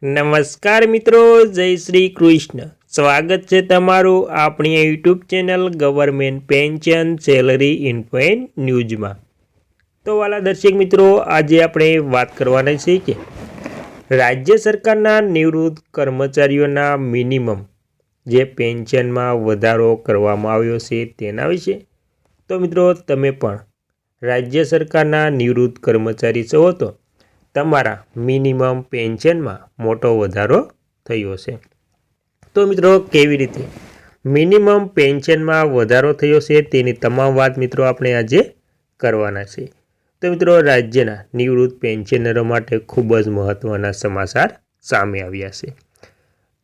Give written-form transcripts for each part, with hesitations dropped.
નમસ્કાર મિત્રો, જય શ્રી કૃષ્ણ। સ્વાગત છે તમારું આપણી YouTube channel government pension salary info and ન્યૂઝમાં। તો વાલા દર્શક મિત્રો, આજે આપણે વાત કરવાના છે કે રાજ્ય સરકારના નિવૃત્ત કર્મચારીઓના મિનિમમ જે પેન્શનમાં વધારો કરવામાં આવ્યો છે તેના વિશે। તો મિત્રો, તમે પણ રાજ્ય સરકારના નિવૃત્ત કર્મચારી છો તો તમારા મિનિમમ પેન્શનમાં મોટો વધારો થયો છે। તો મિત્રો, કેવી રીતે મિનિમમ પેન્શનમાં વધારો થયો છે તેની તમામ વાત મિત્રો આપણે આજે કરવાના છે। તો મિત્રો, રાજ્યના નિવૃત્ત પેન્શનરો માટે ખૂબ જ મહત્ત્વના સમાચાર સામે આવ્યા છે।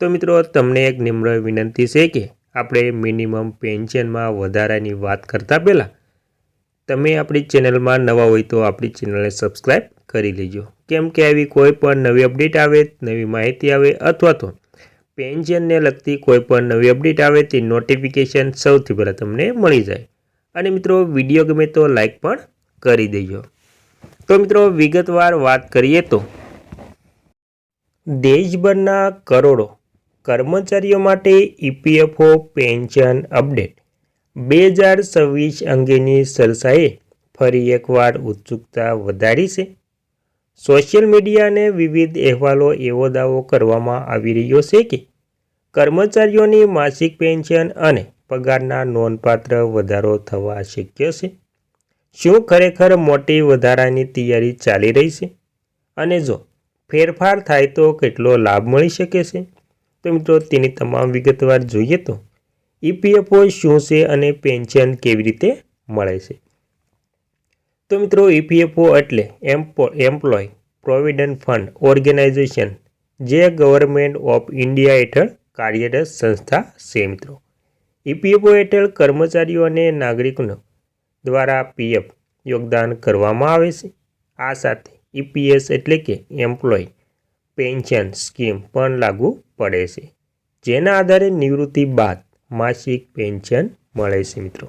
તો મિત્રો, તમને એક નિમ્ર વિનંતી છે કે આપણે મિનિમમ પેન્શનમાં વધારાની વાત કરતાં પહેલાં તમે આપણી ચેનલમાં નવા હોય તો આપણી ચેનલને સબસ્ક્રાઈબ કરી લેજો, કેમ કે આવી કોઈ પણ નવી અપડેટ આવે, નવી માહિતી આવે અથવા તો પેન્શનને લગતી કોઈ પણ નવી અપડેટ આવે તે નોટિફિકેશન સૌથી પહેલાં તમને મળી જાય। અને મિત્રો, વિડીયો ગમે તો લાઈક પણ કરી દેજો। તો મિત્રો, વિગતવાર વાત કરીએ તો દેશભરના કરોડો કર્મચારીઓ માટે ઈપીએફઓ પેન્શન અપડેટ 2026 અંગેની ચર્ચાએ ફરી એકવાર ઉત્સુકતા વધારી છે। સોશિયલ મીડિયા અને વિવિધ અહેવાલો એવો દાવો કરવામાં આવી રહ્યો છે કે કર્મચારીઓની માસિક પેન્શન અને પગારના નોંધપાત્ર વધારો થવા શક્ય છે। શું ખરેખર મોટી વધારાની તૈયારી ચાલી રહી છે? અને જો ફેરફાર થાય તો કેટલો લાભ મળી શકે છે? તો મિત્રો, તેની તમામ વિગતવાર જોઈએ તો ઈપીએફઓ શું છે અને પેન્શન કેવી રીતે મળે છે? તો મિત્રો, ઈપીએફઓ એટલે એમ્પ્લોય પ્રોવિડન્ટ ફંડ ઓર્ગેનાઇઝેશન, જે ગવર્મેન્ટ ઓફ ઇન્ડિયા હેઠળ કાર્યરત સંસ્થા છે। મિત્રો, ઈપીએફઓ હેઠળ કર્મચારીઓ અને નાગરિકો દ્વારા પીએફ યોગદાન કરવામાં આવે છે। આ સાથે ઈપીએસ એટલે કે એમ્પ્લોય પેન્શન સ્કીમ પણ લાગુ પડે છે, જેના આધારે નિવૃત્તિ બાદ માસિક પેન્શન મળે છે। મિત્રો,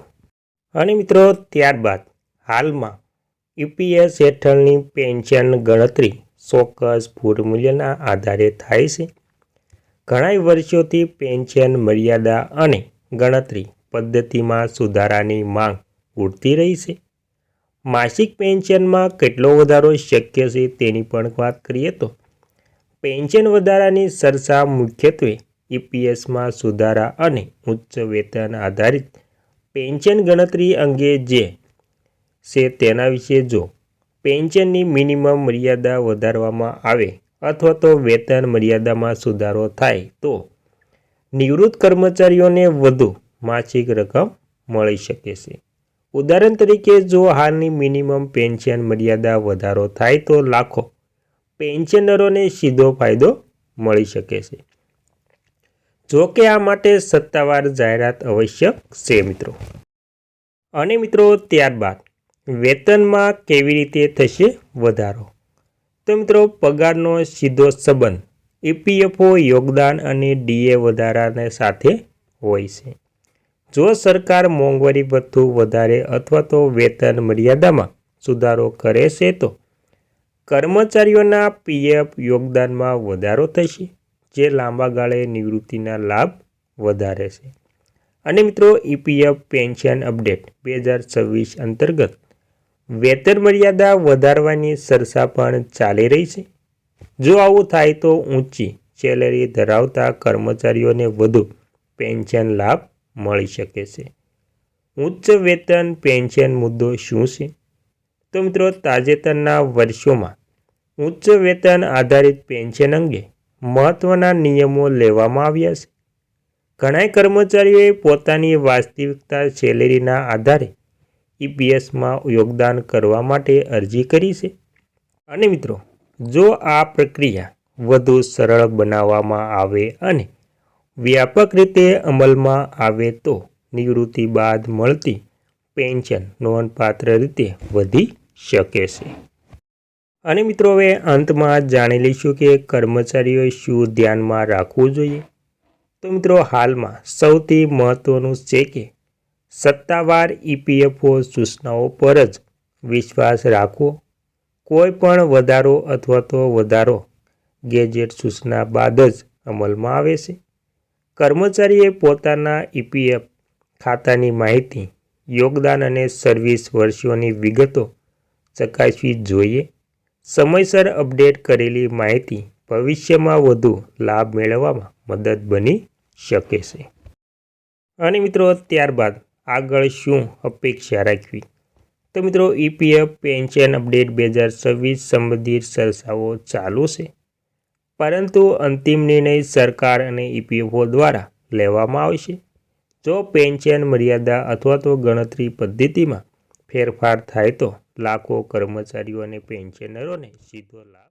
અને મિત્રો, ત્યારબાદ હાલમાં ઈપીએસ હેઠળની પેન્શન ગણતરી ચોક્કસ ફોર્મ્યુલાના આધારે થાય છે। ઘણા વર્ષોથી પેન્શન મર્યાદા અને ગણતરી પદ્ધતિમાં સુધારાની માંગ ઉઠતી રહી છે। માસિક પેન્શનમાં કેટલો વધારો શક્ય છે તેની પણ વાત કરીએ તો પેન્શન વધારાની ચર્ચા મુખ્યત્વે ઈપીએસમાં સુધારા અને ઉચ્ચ વેતન આધારિત પેન્શન ગણતરી અંગે છે તેના વિશે। જો પેન્શનની મિનિમમ મર્યાદા વધારવામાં આવે અથવા તો વેતન મર્યાદામાં સુધારો થાય તો નિવૃત્ત કર્મચારીઓને વધુ માસિક રકમ મળી શકે છે। ઉદાહરણ તરીકે, જો હાલની મિનિમમ પેન્શન મર્યાદા વધારો થાય તો લાખો પેન્શનરોને સીધો ફાયદો મળી શકે છે। જો કે આ માટે સત્તાવાર જાહેરાત આવશ્યક છે। મિત્રો, અને મિત્રો, ત્યારબાદ વેતનમાં કેવી રીતે થશે વધારો? તો મિત્રો, પગારનો સીધો સંબંધ ઈપીએફઓ યોગદાન અને ડીએ વધારા સાથે હોય છે। જો સરકાર મોંઘવારી ભથ્થું વધારે અથવા તો વેતન મર્યાદામાં સુધારો કરે છે તો કર્મચારીઓના પીએફ યોગદાનમાં વધારો થશે, જે લાંબા ગાળે નિવૃત્તિના લાભ વધારે છે। અને મિત્રો, ઈપીએફ પેન્શન અપડેટ 2026 અંતર્ગત વેતન મર્યાદા વધારવાની ચર્ચા પણ ચાલી રહી છે। જો આવું થાય તો ઊંચી સેલેરી ધરાવતા કર્મચારીઓને વધુ પેન્શન લાભ મળી શકે છે। ઉચ્ચ વેતન પેન્શન મુદ્દો શું છે? તો મિત્રો, તાજેતરના વર્ષોમાં ઉચ્ચ વેતન આધારિત પેન્શન અંગે મહત્ત્વના નિયમો લેવામાં આવ્યા છે। ઘણા કર્મચારીઓએ પોતાની વાસ્તવિકતા સેલેરીના આધારે ઈપીએસમાં યોગદાન કરવા માટે અરજી કરી છે। અને મિત્રો, જો આ પ્રક્રિયા વધુ સરળ બનાવવામાં આવે અને વ્યાપક રીતે અમલમાં આવે તો નિવૃત્તિ બાદ મળતી પેન્શન નોંધપાત્ર રીતે વધી શકે છે। અને મિત્રો, હવે અંતમાં જાણી લઈશું કે કર્મચારીઓએ શું ધ્યાનમાં રાખવું જોઈએ। તો મિત્રો, હાલમાં સૌથી મહત્ત્વનું છે કે સત્તાવાર ઈપીએફઓ સૂચનાઓ પર જ વિશ્વાસ રાખવો। કોઈ પણ વધારો અથવા તો વધારો ગેજેટ સૂચના બાદ જ અમલમાં આવે છે. કર્મચારીએ પોતાના ઈપીએફ ખાતાની માહિતી, યોગદાન અને સર્વિસ વર્ષોની વિગતો ચકાસવી જોઈએ. સમયસર અપડેટ કરેલી માહિતી ભવિષ્યમાં વધુ લાભ મેળવવામાં મદદ બની શકે છે. અને મિત્રો ત્યારબાદ આગળ શું અપેક્ષા રાખવી? તો મિત્રો ઈપીએફ પેન્શન અપડેટ 2026 સંબંધિત ચર્ચાઓ ચાલુ છે, પરંતુ અંતિમ નિર્ણય સરકાર અને ઈપીએફઓ દ્વારા લેવામાં આવશે. જો પેન્શન મર્યાદા અથવા તો ગણતરી પદ્ધતિમાં ફેરફાર થાય તો લાખો કર્મચારીઓ અને પેન્શનરોને સીધો લાભ